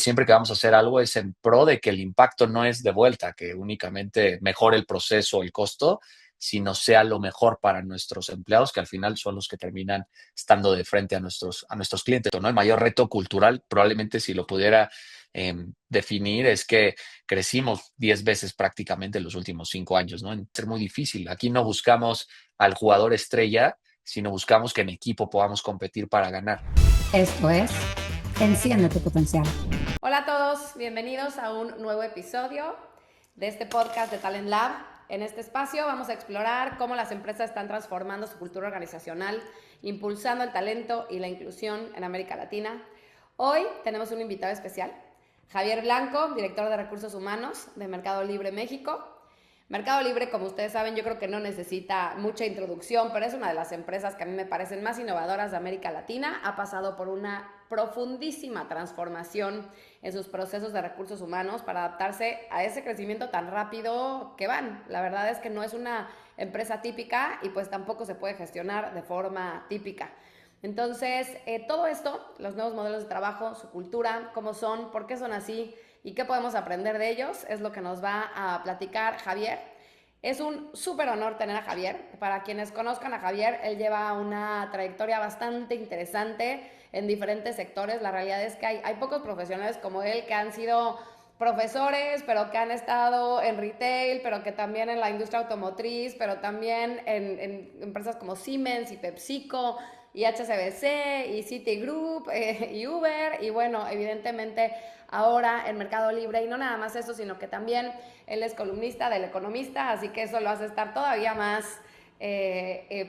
Siempre que vamos a hacer algo es en pro de que el impacto no es de vuelta, que únicamente mejore el proceso o el costo, sino sea lo mejor para nuestros empleados, que al final son los que terminan estando de frente a nuestros clientes, ¿no? El mayor reto cultural, probablemente si lo pudiera definir, es que crecimos 10 veces prácticamente en los últimos 5 años, ¿no? Es muy difícil. Aquí no buscamos al jugador estrella, sino buscamos que en equipo podamos competir para ganar. Esto es Enciende tu potencial. Hola a todos, bienvenidos a un nuevo episodio de este podcast de Talent Lab. En este espacio vamos a explorar cómo las empresas están transformando su cultura organizacional, impulsando el talento y la inclusión en América Latina. Hoy tenemos un invitado especial, Javier Blanco, director de Recursos Humanos de Mercado Libre México. Mercado Libre, como ustedes saben, yo creo que no necesita mucha introducción, pero es una de las empresas que a mí me parecen más innovadoras de América Latina. Ha pasado por una profundísima transformación en sus procesos de recursos humanos para adaptarse a ese crecimiento tan rápido que van. La verdad es que no es una empresa típica y pues tampoco se puede gestionar de forma típica. Entonces, todo esto, los nuevos modelos de trabajo, su cultura, cómo son, por qué son así, y qué podemos aprender de ellos, es lo que nos va a platicar Javier. Es un súper honor tener a Javier. Para quienes conozcan a Javier, él lleva una trayectoria bastante interesante en diferentes sectores. La realidad es que hay pocos profesionales como él que han sido profesores, pero que han estado en retail, pero que también en la industria automotriz, pero también en empresas como Siemens y PepsiCo y HSBC y Citigroup y Uber, y bueno, evidentemente ahora en Mercado Libre. Y no nada más eso, sino que también él es columnista del Economista, así que eso lo hace estar todavía más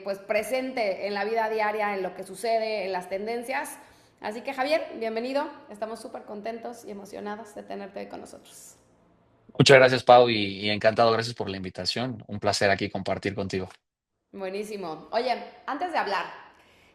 pues presente en la vida diaria, en lo que sucede, en las tendencias. Así que Javier, bienvenido. Estamos súper contentos y emocionados de tenerte hoy con nosotros. Muchas gracias, Pau, y encantado. Gracias por la invitación. Un placer aquí compartir contigo. Buenísimo. Oye, antes de hablar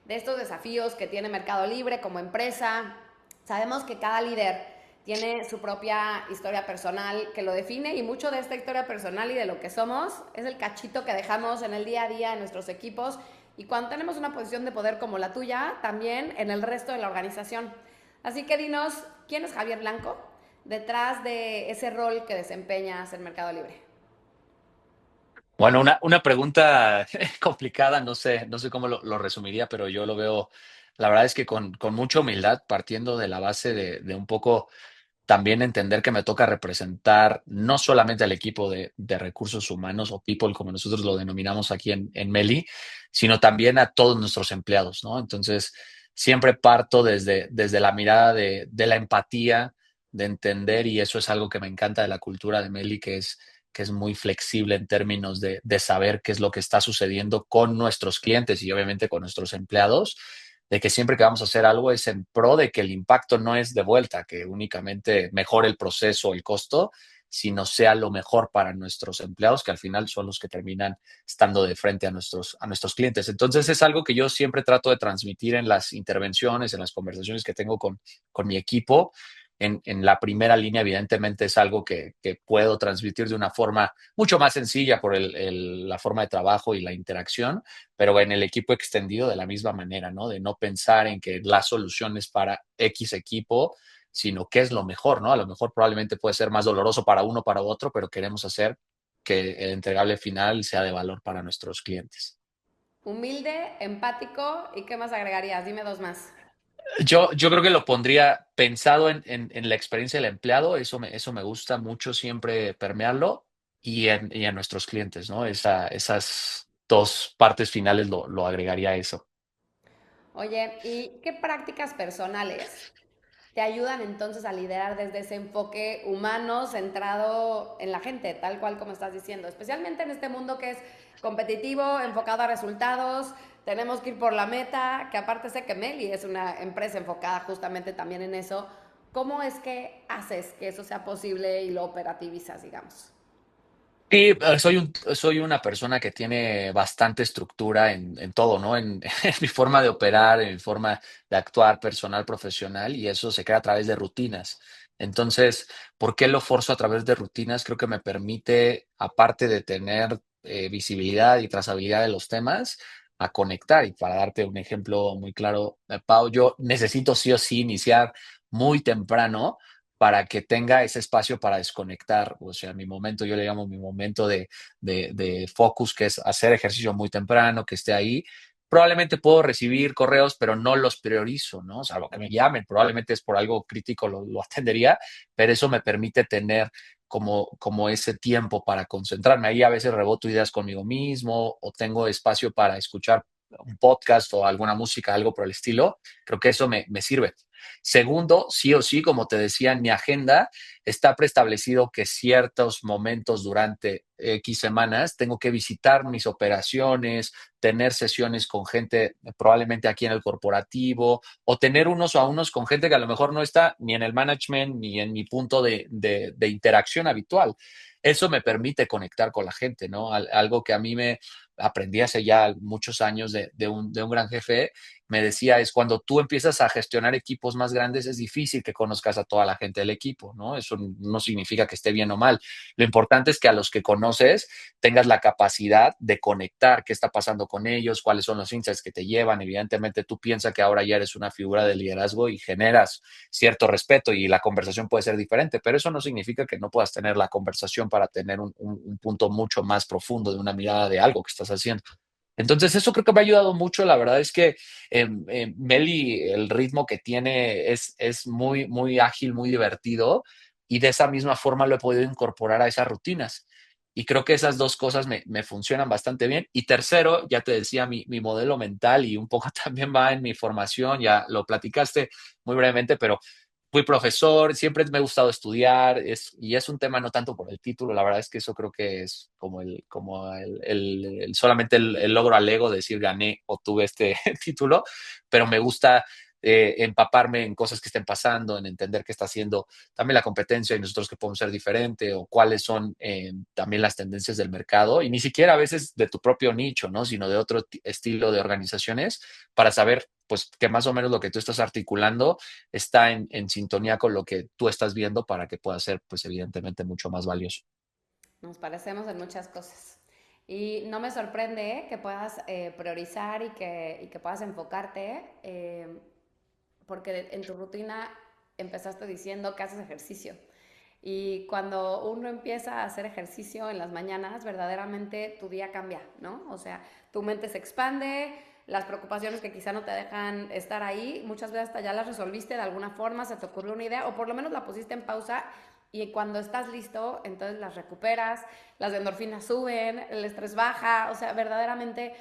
de estos desafíos que tiene Mercado Libre como empresa, sabemos que cada líder tiene su propia historia personal que lo define, y mucho de esta historia personal y de lo que somos es el cachito que dejamos en el día a día en nuestros equipos, y cuando tenemos una posición de poder como la tuya, también en el resto de la organización. Así que dinos, ¿quién es Javier Blanco detrás de ese rol que desempeñas en Mercado Libre? Bueno, una pregunta complicada, no sé cómo lo resumiría, pero yo lo veo, la verdad es que con mucha humildad, partiendo de la base de un poco también entender que me toca representar no solamente al equipo de recursos humanos o people, como nosotros lo denominamos aquí en Meli, sino también a todos nuestros empleados, ¿no? Entonces, siempre parto desde la mirada de la empatía, de entender, y eso es algo que me encanta de la cultura de Meli, que es muy flexible en términos de saber qué es lo que está sucediendo con nuestros clientes y obviamente con nuestros empleados, de que siempre que vamos a hacer algo es en pro de que el impacto no es de vuelta, que únicamente mejore el proceso o el costo, sino sea lo mejor para nuestros empleados, que al final son los que terminan estando de frente a nuestros clientes. Entonces es algo que yo siempre trato de transmitir en las intervenciones, en las conversaciones que tengo con mi equipo. En la primera línea, evidentemente, es algo que puedo transmitir de una forma mucho más sencilla por la forma de trabajo y la interacción, pero en el equipo extendido de la misma manera, ¿no? De no pensar en que la solución es para X equipo, sino que es lo mejor, ¿no? A lo mejor probablemente puede ser más doloroso para uno, para otro, pero queremos hacer que el entregable final sea de valor para nuestros clientes. Humilde, empático, ¿y qué más agregarías? Dime dos más. Yo creo que lo pondría pensado en la experiencia del empleado, eso me gusta mucho siempre permearlo, y en nuestros clientes, ¿no? Esas dos partes finales lo agregaría a eso. Oye, ¿y qué prácticas personales te ayudan entonces a liderar desde ese enfoque humano centrado en la gente, tal cual como estás diciendo? Especialmente en este mundo que es competitivo, enfocado a resultados, tenemos que ir por la meta, que aparte sé que Meli es una empresa enfocada justamente también en eso. ¿Cómo es que haces que eso sea posible y lo operativizas, digamos? Sí, soy una persona que tiene bastante estructura en todo, ¿no? En mi forma de operar, en mi forma de actuar personal, profesional, y eso se crea a través de rutinas. Entonces, ¿por qué lo forzo a través de rutinas? Creo que me permite, aparte de tener visibilidad y trazabilidad de los temas, a conectar. Y para darte un ejemplo muy claro, Pau, yo necesito sí o sí iniciar muy temprano para que tenga ese espacio para desconectar, o sea, mi momento, yo le llamo mi momento de focus, que es hacer ejercicio muy temprano, que esté ahí. Probablemente puedo recibir correos, pero no los priorizo, ¿no? O sea, lo que me llamen, probablemente es por algo crítico, lo atendería, pero eso me permite tener como ese tiempo para concentrarme. Ahí a veces reboto ideas conmigo mismo o tengo espacio para escuchar un podcast o alguna música, algo por el estilo. Creo que eso me sirve. Segundo, sí o sí, como te decía, en mi agenda está preestablecido que ciertos momentos durante X semanas tengo que visitar mis operaciones, tener sesiones con gente probablemente aquí en el corporativo o tener unos a unos con gente que a lo mejor no está ni en el management ni en mi punto de interacción habitual. Eso me permite conectar con la gente, ¿no? Algo que a mí me aprendí hace ya muchos años de un gran jefe me decía es cuando tú empiezas a gestionar equipos más grandes es difícil que conozcas a toda la gente del equipo, ¿no? Eso no significa que esté bien o mal. Lo importante es que a los que conoces tengas la capacidad de conectar qué está pasando con ellos, cuáles son los insights que te llevan. Evidentemente tú piensas que ahora ya eres una figura de liderazgo y generas cierto respeto y la conversación puede ser diferente, pero eso no significa que no puedas tener la conversación para tener un punto mucho más profundo de una mirada de algo que estás haciendo. Entonces, eso creo que me ha ayudado mucho. La verdad es que Meli, el ritmo que tiene es muy, muy ágil, muy divertido, y de esa misma forma lo he podido incorporar a esas rutinas. Y creo que esas dos cosas me funcionan bastante bien. Y tercero, ya te decía, mi modelo mental y un poco también va en mi formación, ya lo platicaste muy brevemente, pero fui profesor, siempre me ha gustado estudiar, y es un tema no tanto por el título, la verdad es que eso creo que es solamente el logro al ego de decir gané o tuve este título, pero me gusta empaparme en cosas que estén pasando, en entender qué está haciendo también la competencia y nosotros que podemos ser diferente o cuáles son también las tendencias del mercado y ni siquiera a veces de tu propio nicho, ¿no? Sino de otro estilo de organizaciones para saber pues que más o menos lo que tú estás articulando está en sintonía con lo que tú estás viendo para que pueda ser, pues evidentemente, mucho más valioso. Nos parecemos en muchas cosas. Y no me sorprende que puedas priorizar y que puedas enfocarte, porque en tu rutina empezaste diciendo que haces ejercicio. Y cuando uno empieza a hacer ejercicio en las mañanas, verdaderamente tu día cambia, ¿no? O sea, tu mente se expande, las preocupaciones que quizá no te dejan estar ahí, muchas veces hasta ya las resolviste de alguna forma, se te ocurrió una idea o por lo menos la pusiste en pausa y cuando estás listo, entonces las recuperas, las endorfinas suben, el estrés baja, o sea, verdaderamente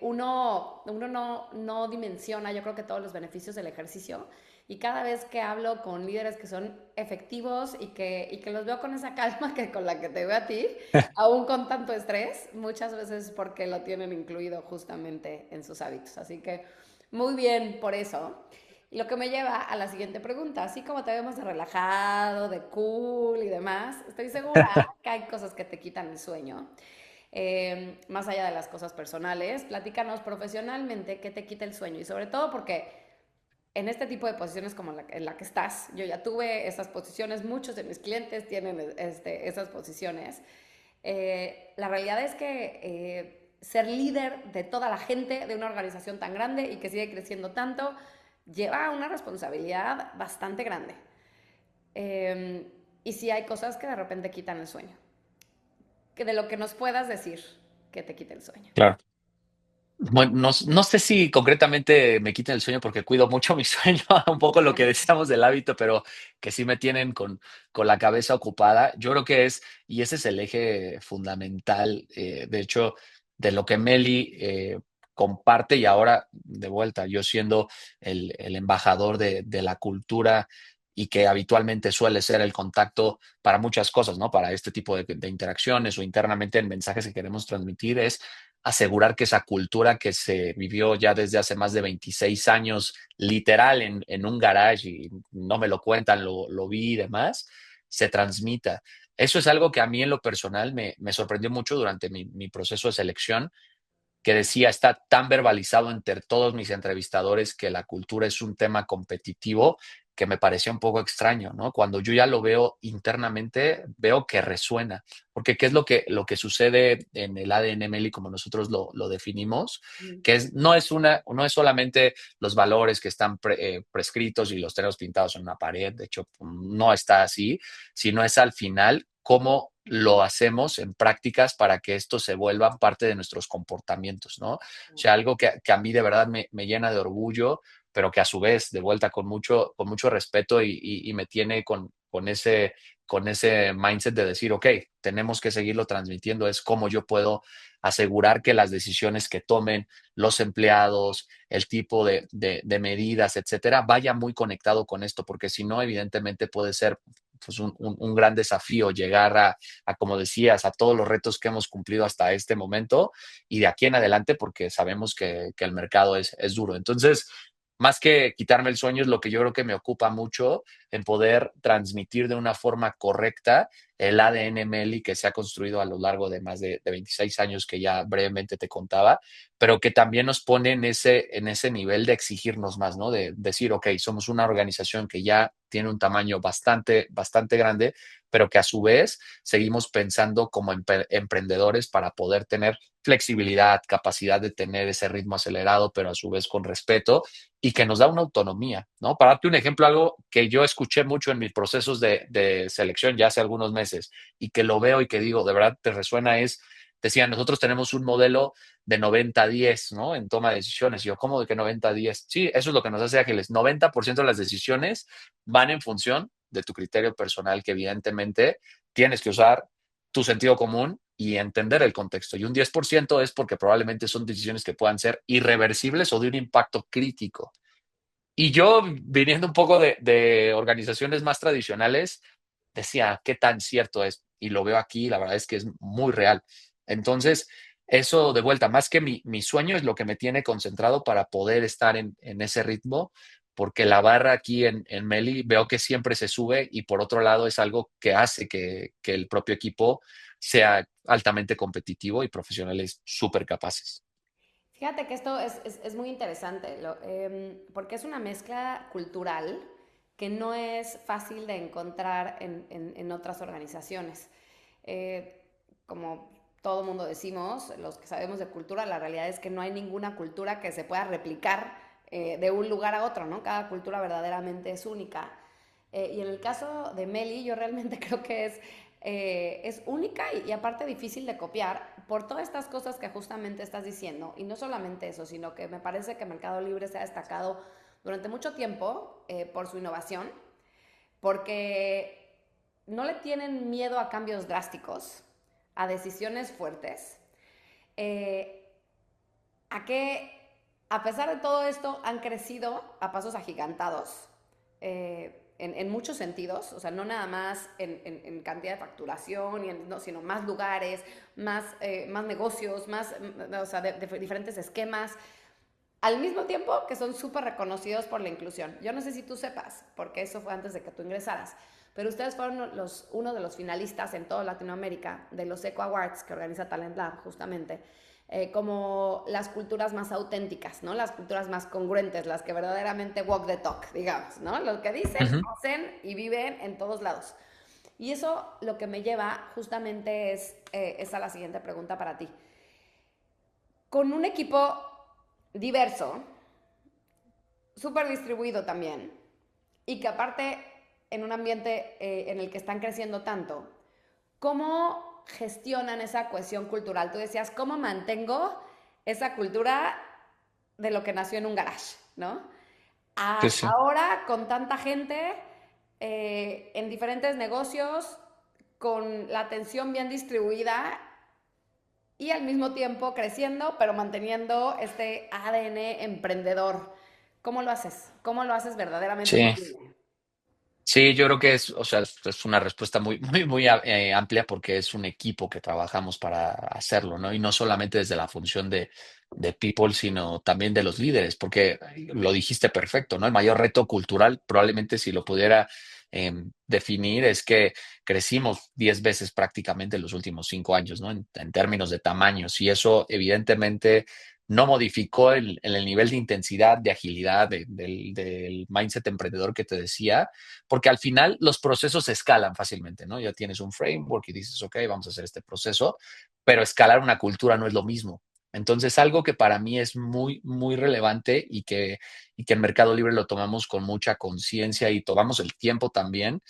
uno no dimensiona, yo creo que todos los beneficios del ejercicio y cada vez que hablo con líderes que son efectivos y que los veo con esa calma que con la que te veo a ti, aún con tanto estrés, muchas veces porque lo tienen incluido justamente en sus hábitos. Así que muy bien por eso. Y lo que me lleva a la siguiente pregunta. Así como te vemos de relajado, de cool y demás, estoy segura que hay cosas que te quitan el sueño. Más allá de las cosas personales, platícanos profesionalmente qué te quita el sueño y sobre todo porque en este tipo de posiciones como en la que estás, yo ya tuve esas posiciones, muchos de mis clientes tienen esas posiciones. La realidad es que ser líder de toda la gente de una organización tan grande y que sigue creciendo tanto, lleva una responsabilidad bastante grande. Y sí hay cosas que de repente quitan el sueño. Que de lo que nos puedas decir que te quite el sueño. Claro. Bueno, no sé si concretamente me quiten el sueño porque cuido mucho mi sueño, un poco lo que decíamos del hábito, pero que sí me tienen con la cabeza ocupada. Yo creo que y ese es el eje fundamental, de hecho, de lo que Meli comparte y ahora de vuelta, yo siendo el embajador de la cultura y que habitualmente suele ser el contacto para muchas cosas, ¿no? Para este tipo de interacciones o internamente en mensajes que queremos transmitir es asegurar que esa cultura que se vivió ya desde hace más de 26 años, literal en un garage, y no me lo cuentan, lo vi y demás, se transmita. Eso es algo que a mí en lo personal me sorprendió mucho durante mi proceso de selección, que decía, está tan verbalizado entre todos mis entrevistadores que la cultura es un tema competitivo que me parecía un poco extraño, ¿no? Cuando yo ya lo veo internamente, veo que resuena, porque ¿qué es lo que sucede en el ADN Meli como nosotros lo definimos? Mm. Que no es solamente los valores que están prescritos y los tenemos pintados en una pared, de hecho no está así, sino es al final cómo lo hacemos en prácticas para que esto se vuelva parte de nuestros comportamientos, ¿no? O sea, algo que a mí de verdad me llena de orgullo, pero que a su vez, de vuelta, con mucho respeto y me tiene con ese mindset de decir, ok, tenemos que seguirlo transmitiendo, es cómo yo puedo asegurar que las decisiones que tomen los empleados, el tipo de medidas, etcétera, vaya muy conectado con esto, porque si no, evidentemente puede ser pues, un gran desafío llegar como decías, a todos los retos que hemos cumplido hasta este momento y de aquí en adelante, porque sabemos que el mercado es duro. Entonces, más que quitarme el sueño, es lo que yo creo que me ocupa mucho en poder transmitir de una forma correcta el ADN Meli que se ha construido a lo largo de más de 26 años que ya brevemente te contaba, pero que también nos pone en ese nivel de exigirnos más, ¿no? De decir, ok, somos una organización que ya tiene un tamaño bastante, bastante grande, pero que a su vez seguimos pensando como emprendedores para poder tener flexibilidad, capacidad de tener ese ritmo acelerado, pero a su vez con respeto y que nos da una autonomía, ¿no? Para darte un ejemplo, algo que yo escuché mucho en mis procesos de selección ya hace algunos meses y que lo veo y que digo, de verdad te resuena, decían, nosotros tenemos un modelo de 90-10, ¿no? En toma de decisiones. Y yo, ¿cómo de que 90-10? Sí, eso es lo que nos hace ágiles. 90% de las decisiones van en función de tu criterio personal, que evidentemente tienes que usar tu sentido común y entender el contexto. Y un 10% es porque probablemente son decisiones que puedan ser irreversibles o de un impacto crítico. Y yo, viniendo un poco de organizaciones más tradicionales, decía, ¿qué tan cierto es? Y lo veo aquí, la verdad es que es muy real. Entonces, eso de vuelta, más que mi sueño, es lo que me tiene concentrado para poder estar en ese ritmo, porque la barra aquí en Meli veo que siempre se sube y por otro lado es algo que hace que el propio equipo sea altamente competitivo y profesionales súper capaces. Fíjate que esto es muy interesante, porque es una mezcla cultural que no es fácil de encontrar en otras organizaciones. Eh, Como todo mundo decimos, los que sabemos de cultura, la realidad es que no hay ninguna cultura que se pueda replicar de un lugar a otro, ¿no? Cada cultura verdaderamente es única. Y en el caso de Meli, yo realmente creo que es única y aparte difícil de copiar por todas estas cosas que justamente estás diciendo. Y no solamente eso, sino que me parece que Mercado Libre se ha destacado durante mucho tiempo por su innovación, porque no le tienen miedo a cambios drásticos, a decisiones fuertes, eh, a que a pesar de todo esto han crecido a pasos agigantados en muchos sentidos, o sea, no nada más en cantidad de facturación, no, sino más lugares, más negocios, o sea, de diferentes esquemas, al mismo tiempo que son súper reconocidos por la inclusión. Yo no sé si tú sepas, porque eso fue antes de que tú ingresaras, pero ustedes fueron uno de los finalistas en toda Latinoamérica de los Eco Awards que organiza Talent Lab, justamente, como las culturas más auténticas, ¿no? Las culturas más congruentes, las que verdaderamente walk the talk, digamos, ¿no? Lo que dicen, Ujú. hacen y viven en todos lados. Y eso lo que me lleva justamente es a la siguiente pregunta para ti. Con un equipo diverso, súper distribuido también, y que aparte en un ambiente en el que están creciendo tanto, ¿cómo gestionan esa cohesión cultural? Tú decías, ¿cómo mantengo esa cultura de lo que nació en un garage, ¿no? Sí, sí. Ahora con tanta gente en diferentes negocios, con la atención bien distribuida y al mismo tiempo creciendo, pero manteniendo este ADN emprendedor. ¿Cómo lo haces? ¿Cómo lo haces verdaderamente Sí. posible? Sí, yo creo que o sea, es una respuesta muy, muy, muy amplia porque es un equipo que trabajamos para hacerlo, ¿no? Y no solamente desde la función de people, sino también de los líderes, porque lo dijiste perfecto, ¿no? El mayor reto cultural, probablemente si lo pudiera definir, es que crecimos 10 veces prácticamente en los últimos 5 años, ¿no? En términos de tamaños. Y eso, evidentemente, no modificó el nivel de intensidad, de agilidad, del mindset emprendedor que te decía, porque al final los procesos se escalan fácilmente, ¿no? Ya tienes un framework y dices, ok, vamos a hacer este proceso, pero escalar una cultura no es lo mismo. Entonces, algo que para mí es muy, muy relevante y que en Mercado Libre lo tomamos con mucha conciencia y tomamos el tiempo también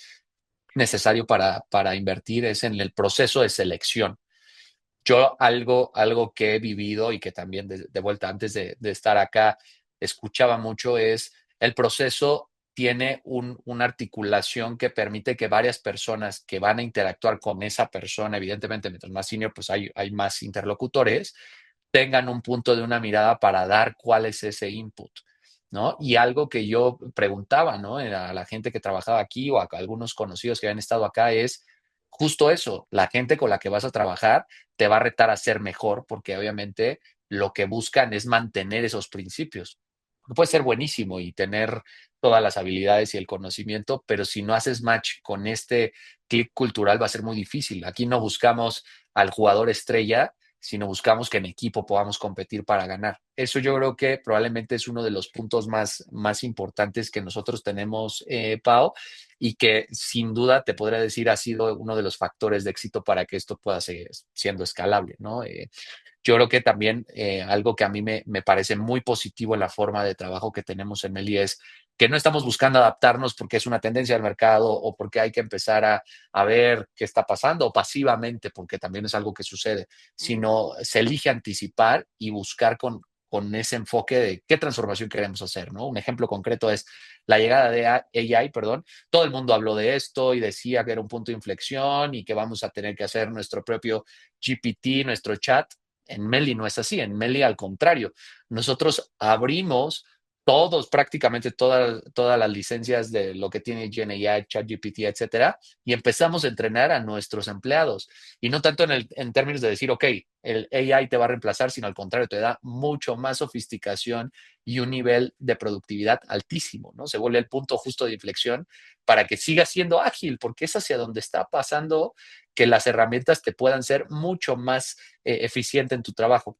necesario para invertir es en el proceso de selección. Yo algo que he vivido y que también de vuelta antes de estar acá escuchaba mucho es el proceso tiene una articulación que permite que varias personas que van a interactuar con esa persona, evidentemente, mientras más senior, pues hay más interlocutores, tengan un punto de una mirada para dar cuál es ese input, ¿no? Y algo que yo preguntaba, ¿no? A la gente que trabajaba aquí o a algunos conocidos que habían estado acá es justo eso, la gente con la que vas a trabajar te va a retar a ser mejor porque obviamente lo que buscan es mantener esos principios. Puede ser buenísimo y tener todas las habilidades y el conocimiento, pero si no haces match con este clic cultural va a ser muy difícil. Aquí no buscamos al jugador estrella, sino buscamos que en equipo podamos competir para ganar. Eso yo creo que probablemente es uno de los puntos más importantes que nosotros tenemos, Pau, y que sin duda te podría decir ha sido uno de los factores de éxito para que esto pueda seguir siendo escalable, ¿no? Yo creo que también algo que a mí me parece muy positivo en la forma de trabajo que tenemos en Meli es que no estamos buscando adaptarnos porque es una tendencia del mercado o porque hay que empezar a ver qué está pasando o pasivamente porque también es algo que sucede, sino se elige anticipar y buscar con ese enfoque de qué transformación queremos hacer, ¿no? Un ejemplo concreto es la llegada de AI, perdón. Todo el mundo habló de esto y decía que era un punto de inflexión y que vamos a tener que hacer nuestro propio GPT, nuestro chat. En Meli no es así, en Meli al contrario, nosotros abrimos prácticamente todas las licencias de lo que tiene GenAI, ChatGPT, etcétera, y empezamos a entrenar a nuestros empleados. Y no tanto en términos de decir, ok, el AI te va a reemplazar, sino al contrario, te da mucho más sofisticación y un nivel de productividad altísimo, ¿no? Se vuelve el punto justo de inflexión para que sigas siendo ágil, porque es hacia donde está pasando que las herramientas te puedan ser mucho más eficiente en tu trabajo.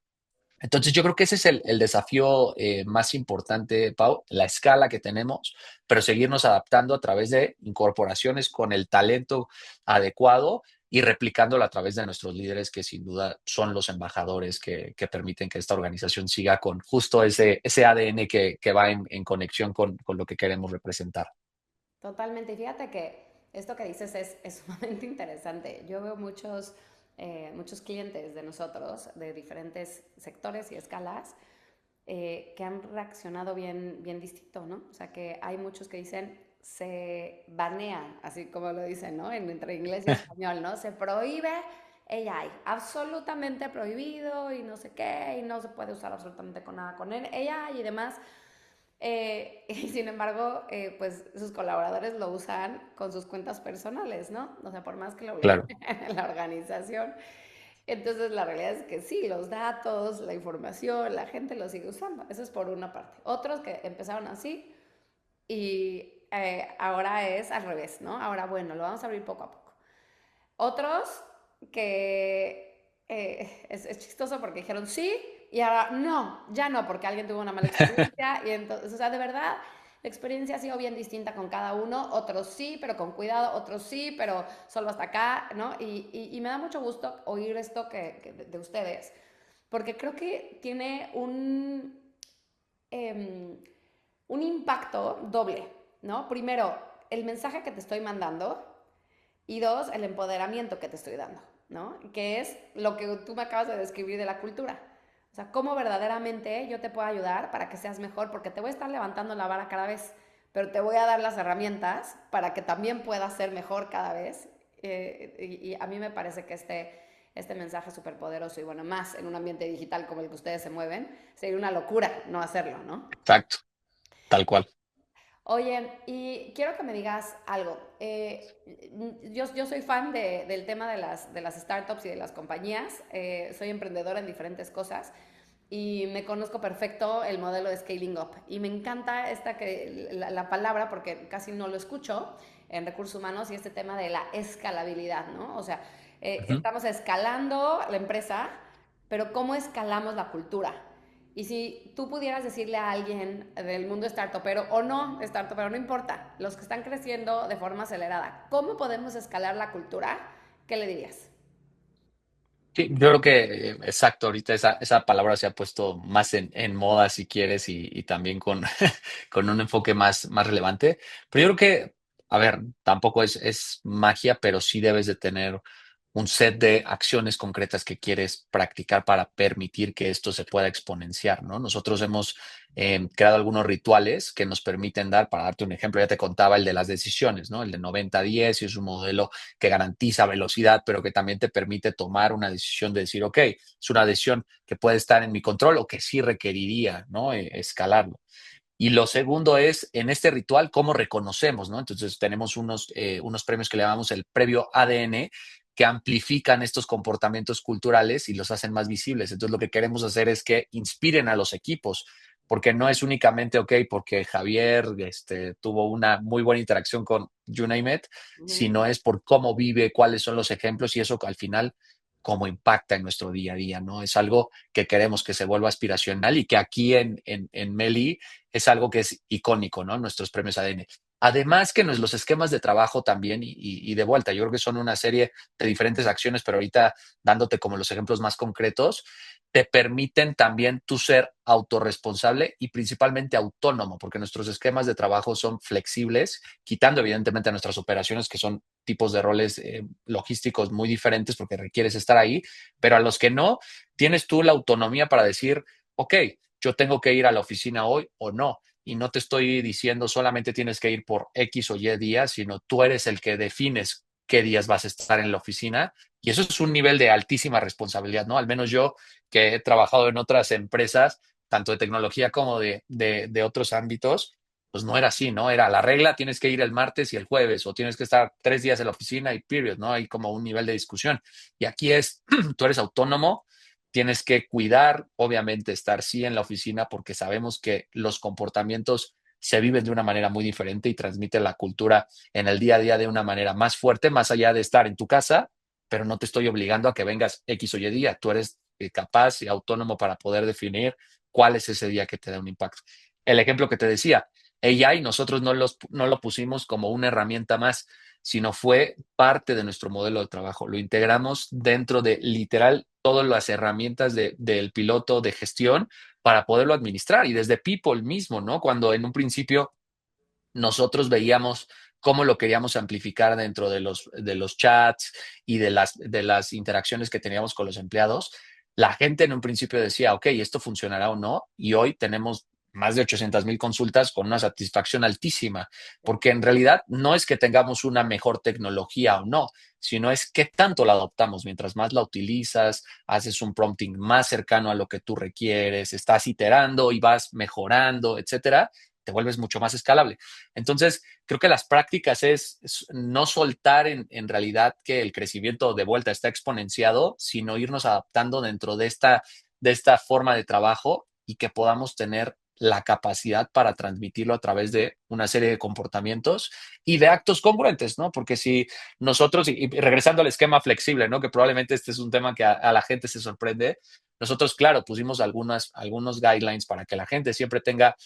Entonces yo creo que ese es el desafío más importante, Pau, la escala que tenemos, pero seguirnos adaptando a través de incorporaciones con el talento adecuado y replicándolo a través de nuestros líderes, que sin duda son los embajadores que permiten que esta organización siga con justo ese ADN que va en conexión con lo que queremos representar. Totalmente. Y fíjate que esto que dices es sumamente interesante. Yo veo muchos clientes de nosotros, de diferentes sectores y escalas, que han reaccionado bien distinto, ¿no? O sea, que hay muchos que dicen, se banea, así como lo dicen, ¿no? Entre inglés y español, ¿no? Se prohíbe AI, absolutamente prohibido y no sé qué, y no se puede usar absolutamente con nada con él, AI y demás. Y sin embargo, pues sus colaboradores lo usan con sus cuentas personales, ¿no? O sea, por más que lo bloqueen Claro, en la organización. Entonces, la realidad es que sí, los datos, la información, la gente lo sigue usando. Eso es por una parte. Otros que empezaron así y ahora es al revés, ¿no? Ahora, bueno, lo vamos a abrir poco a poco. Otros que es chistoso porque dijeron sí y ahora no, ya no, porque alguien tuvo una mala experiencia y entonces, o sea, de verdad, la experiencia ha sido bien distinta con cada uno, otros sí, pero con cuidado, otros sí, pero solo hasta acá, ¿no? Y me da mucho gusto oír esto de ustedes, porque creo que tiene eh, un impacto doble, ¿no? Primero, el mensaje que te estoy mandando y dos, el empoderamiento que te estoy dando, ¿no? Que es lo que tú me acabas de describir de la cultura. O sea, cómo verdaderamente yo te puedo ayudar para que seas mejor, porque te voy a estar levantando la vara cada vez, pero te voy a dar las herramientas para que también puedas ser mejor cada vez. Y a mí me parece que este mensaje es súper poderoso y bueno, más en un ambiente digital como el que ustedes se mueven, sería una locura no hacerlo, ¿no? exacto, tal cual. Oye, y quiero que me digas algo. Yo soy fan del tema de las startups y de las compañías. Soy emprendedora en diferentes cosas y me conozco perfecto el modelo de scaling up. Y me encanta la palabra porque casi no lo escucho en recursos humanos y este tema de la escalabilidad, ¿no? O sea, Ujú. estamos escalando la empresa, pero ¿cómo escalamos la cultura? Y si tú pudieras decirle a alguien del mundo startupero o no startupero, no importa, los que están creciendo de forma acelerada, ¿cómo podemos escalar la cultura? ¿Qué le dirías? Sí, yo creo que, exacto, ahorita esa palabra se ha puesto más en moda, si quieres, y también con, con un enfoque más relevante. Pero yo creo que, a ver, tampoco es magia, pero sí debes de tener un set de acciones concretas que quieres practicar para permitir que esto se pueda exponenciar, ¿no? Nosotros hemos creado algunos rituales que nos permiten dar, para darte un ejemplo, ya te contaba el de las decisiones, ¿no? El de 90-10, y es un modelo que garantiza velocidad, pero que también te permite tomar una decisión de decir, ok, es una decisión que puede estar en mi control o que sí requeriría, ¿no? Escalarlo. Y lo segundo es, en este ritual, cómo reconocemos, ¿no? Entonces tenemos unos premios que le llamamos el premio ADN, que amplifican estos comportamientos culturales y los hacen más visibles. Entonces lo que queremos hacer es que inspiren a los equipos, porque no es únicamente, ok, porque Javier tuvo una muy buena interacción con You Name It, Ujú. sino es por cómo vive, cuáles son los ejemplos y eso al final cómo impacta en nuestro día a día, ¿no? Es algo que queremos que se vuelva aspiracional y que aquí en Meli es algo que es icónico, ¿no? Nuestros premios ADN. Además que los esquemas de trabajo también y de vuelta, yo creo que son una serie de diferentes acciones, pero ahorita dándote como los ejemplos más concretos, te permiten también tú ser autorresponsable y principalmente autónomo, porque nuestros esquemas de trabajo son flexibles, quitando evidentemente nuestras operaciones, que son tipos de roles logísticos muy diferentes porque requieres estar ahí, pero a los que no, tienes tú la autonomía para decir, ok, yo tengo que ir a la oficina hoy o no. Y no te estoy diciendo solamente tienes que ir por X o Y días, sino tú eres el que defines qué días vas a estar en la oficina. Y eso es un nivel de altísima responsabilidad, ¿no? Al menos yo que he trabajado en otras empresas, tanto de tecnología como de otros ámbitos, pues no era así, ¿no? Era la regla, tienes que ir el martes y el jueves, o tienes que estar 3 días en la oficina y period, ¿no? Hay como un nivel de discusión. Y aquí es, tú eres autónomo, tienes que cuidar, obviamente, estar sí en la oficina porque sabemos que los comportamientos se viven de una manera muy diferente y transmiten la cultura en el día a día de una manera más fuerte, más allá de estar en tu casa, pero no te estoy obligando a que vengas X o Y día. Tú eres capaz y autónomo para poder definir cuál es ese día que te da un impacto. El ejemplo que te decía, AI, nosotros no lo pusimos como una herramienta más, sino fue parte de nuestro modelo de trabajo. Lo integramos dentro de literal todas las herramientas del piloto de gestión para poderlo administrar y desde People mismo, ¿no? Cuando en un principio nosotros veíamos cómo lo queríamos amplificar dentro de los chats y de las interacciones que teníamos con los empleados, la gente en un principio decía, ok, esto funcionará o no, y hoy tenemos más de 800,000 consultas con una satisfacción altísima, porque en realidad no es que tengamos una mejor tecnología o no, sino es qué tanto la adoptamos. Mientras más la utilizas, haces un prompting más cercano a lo que tú requieres, estás iterando y vas mejorando, etcétera, te vuelves mucho más escalable. Entonces, creo que las prácticas es no soltar en realidad que el crecimiento de vuelta está exponenciado, sino irnos adaptando dentro de esta forma de trabajo y que podamos tener la capacidad para transmitirlo a través de una serie de comportamientos y de actos congruentes, ¿no? Porque si nosotros, y regresando al esquema flexible, ¿no? Que probablemente este es un tema que a la gente se sorprende, nosotros, claro, pusimos algunos guidelines para que la gente siempre tenga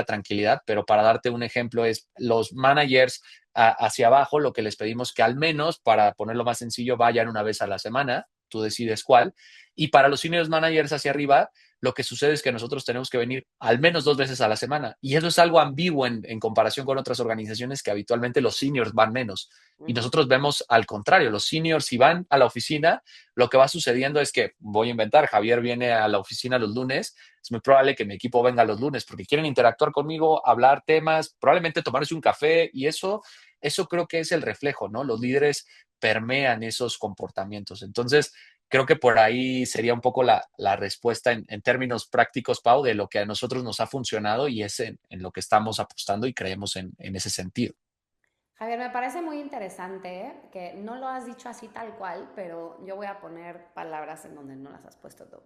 tranquilidad, pero para darte un ejemplo es los managers hacia abajo, lo que les pedimos que al menos, para ponerlo más sencillo, vayan una vez a la semana, tú decides cuál, y para los seniors managers hacia arriba, lo que sucede es que nosotros tenemos que venir al menos 2 veces a la semana, y eso es algo ambiguo en comparación con otras organizaciones que habitualmente los seniors van menos. Y Ujú. nosotros vemos al contrario, los seniors si van a la oficina, lo que va sucediendo es que, voy a inventar, Javier viene a la oficina los lunes, es muy probable que mi equipo venga los lunes porque quieren interactuar conmigo, hablar temas, probablemente tomarse un café y eso creo que es el reflejo, ¿no? Los líderes permean esos comportamientos. Entonces, creo que por ahí sería un poco la respuesta en términos prácticos, Pau, de lo que a nosotros nos ha funcionado y es en lo que estamos apostando y creemos en ese sentido. Javier, me parece muy interesante, ¿eh? Que no lo has dicho así tal cual, pero yo voy a poner palabras en donde no las has puesto tú.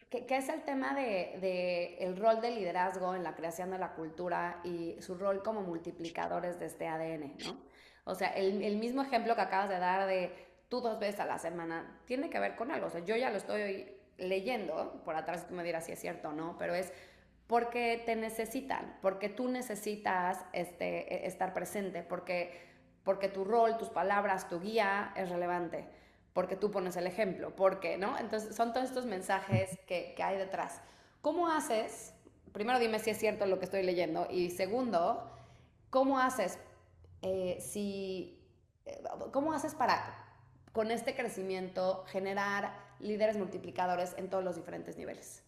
Que es el tema de el rol de liderazgo en la creación de la cultura y su rol como multiplicadores de este ADN, ¿no? O sea, el mismo ejemplo que acabas de dar de tú 2 veces a la semana tiene que ver con algo. O sea, yo ya lo estoy leyendo, por atrás tú me dirás si es cierto o no, pero es porque te necesitan, porque tú necesitas estar presente, porque tu rol, tus palabras, tu guía es relevante, porque tú pones el ejemplo, porque, ¿no? Entonces son todos estos mensajes que hay detrás. ¿Cómo haces? Primero dime si es cierto lo que estoy leyendo y segundo, ¿cómo haces si, cómo haces para con este crecimiento generar líderes multiplicadores en todos los diferentes niveles?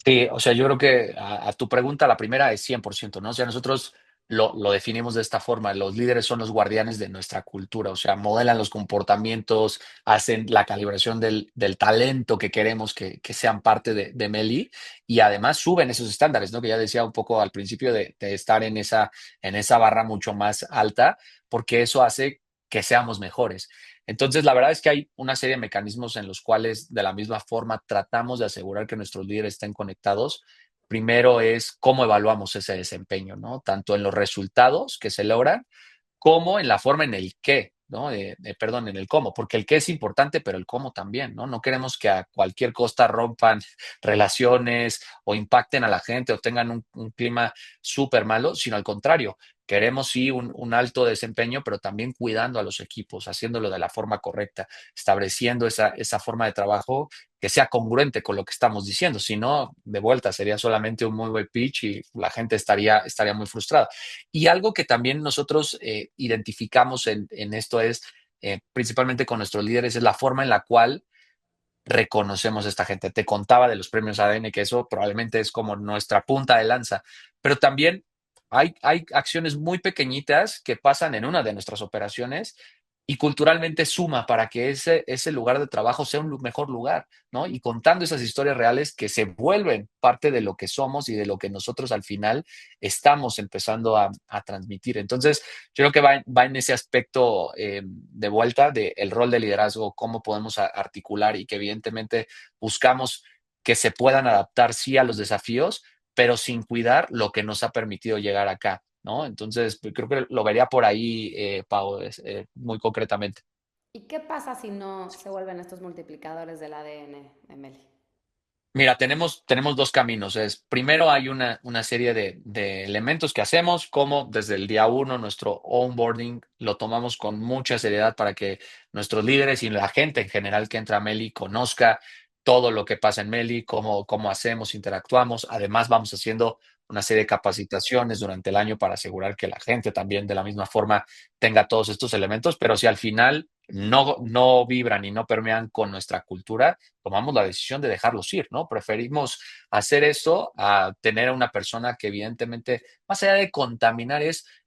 Sí, o sea, yo creo que a tu pregunta, la primera es 100%, ¿no? O sea, nosotros lo definimos de esta forma, los líderes son los guardianes de nuestra cultura, o sea, modelan los comportamientos, hacen la calibración del talento que queremos que sean parte de Meli y además suben esos estándares, ¿no? Que ya decía un poco al principio de estar en esa barra mucho más alta, porque eso hace que seamos mejores. Entonces, la verdad es que hay una serie de mecanismos en los cuales, de la misma forma, tratamos de asegurar que nuestros líderes estén conectados. Primero es cómo evaluamos ese desempeño, ¿no? Tanto en los resultados que se logran como en la forma en el qué, ¿no? Perdón, en el cómo, porque el qué es importante, pero el cómo también, ¿no? No queremos que a cualquier costa rompan relaciones o impacten a la gente o tengan un clima súper malo, sino al contrario, queremos sí un alto desempeño, pero también cuidando a los equipos, haciéndolo de la forma correcta, estableciendo esa forma de trabajo que sea congruente con lo que estamos diciendo. Si no, de vuelta, sería solamente un muy buen pitch y la gente estaría muy frustrada. Y algo que también nosotros identificamos en esto es, principalmente con nuestros líderes, es la forma en la cual reconocemos a esta gente. Te contaba de los premios ADN, que eso probablemente es como nuestra punta de lanza, pero también hay acciones muy pequeñitas que pasan en una de nuestras operaciones y culturalmente suma para que ese lugar de trabajo sea un mejor lugar, ¿no? Y contando esas historias reales que se vuelven parte de lo que somos y de lo que nosotros al final estamos empezando a transmitir. Entonces, yo creo que va en ese aspecto de vuelta del rol de liderazgo, cómo podemos articular y que evidentemente buscamos que se puedan adaptar sí a los desafíos, pero sin cuidar lo que nos ha permitido llegar acá, ¿no? Entonces, pues, creo que lo vería por ahí, Pau, muy concretamente. ¿Y qué pasa si no se vuelven estos multiplicadores del ADN, Emily? Mira, tenemos dos caminos. Primero hay una serie de elementos que hacemos, como desde el día uno nuestro onboarding lo tomamos con mucha seriedad para que nuestros líderes y la gente en general que entra a Meli conozca todo lo que pasa en Meli, cómo hacemos, interactuamos. Además, vamos haciendo una serie de capacitaciones durante el año para asegurar que la gente también de la misma forma tenga todos estos elementos, pero si al final no vibran y no permean con nuestra cultura, tomamos la decisión de dejarlos ir, ¿no? Preferimos hacer eso a tener a una persona que evidentemente, más allá de contaminar,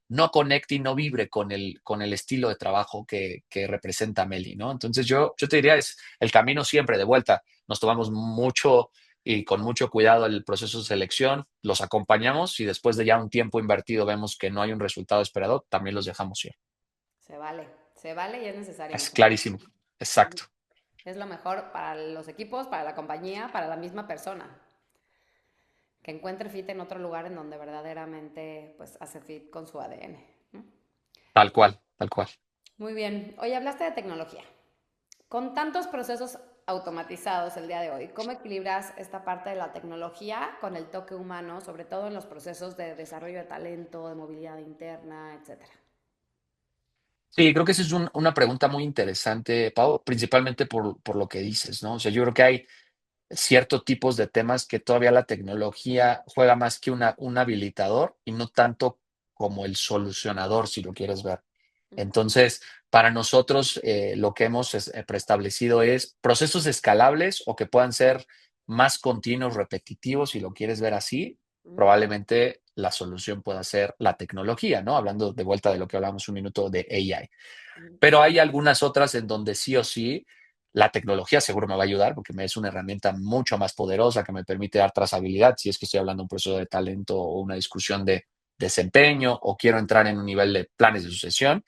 no conecte y no vibre con el estilo de trabajo que representa Meli, ¿no? Entonces yo te diría, es el camino siempre de vuelta. Nos tomamos mucho y con mucho cuidado el proceso de selección, los acompañamos y después de ya un tiempo invertido vemos que no hay un resultado esperado, también los dejamos ir. Se vale y es necesario en Es este momento. clarísimo. Exacto. Es lo mejor para los equipos, para la compañía, para la misma persona. Que encuentre fit en otro lugar en donde verdaderamente pues hace fit con su ADN. ¿No? Tal cual, tal cual. Muy bien. Hoy hablaste de tecnología. Con tantos procesos automatizados el día de hoy, ¿cómo equilibras esta parte de la tecnología con el toque humano, sobre todo en los procesos de desarrollo de talento, de movilidad interna, etcétera? Sí, creo que esa es una pregunta muy interesante, Pau, principalmente por lo que dices, ¿no? O sea, yo creo que hay ciertos tipos de temas que todavía la tecnología juega más que un habilitador y no tanto como el solucionador, si lo quieres ver. Entonces, para nosotros, lo que hemos preestablecido es procesos escalables o que puedan ser más continuos, repetitivos, si lo quieres ver así, probablemente la solución pueda ser la tecnología, ¿no? Hablando de vuelta de lo que hablamos un minuto de AI. Pero hay algunas otras en donde sí o sí la tecnología seguro me va a ayudar porque me es una herramienta mucho más poderosa que me permite dar trazabilidad si es que estoy hablando de un proceso de talento o una discusión de desempeño o quiero entrar en un nivel de planes de sucesión,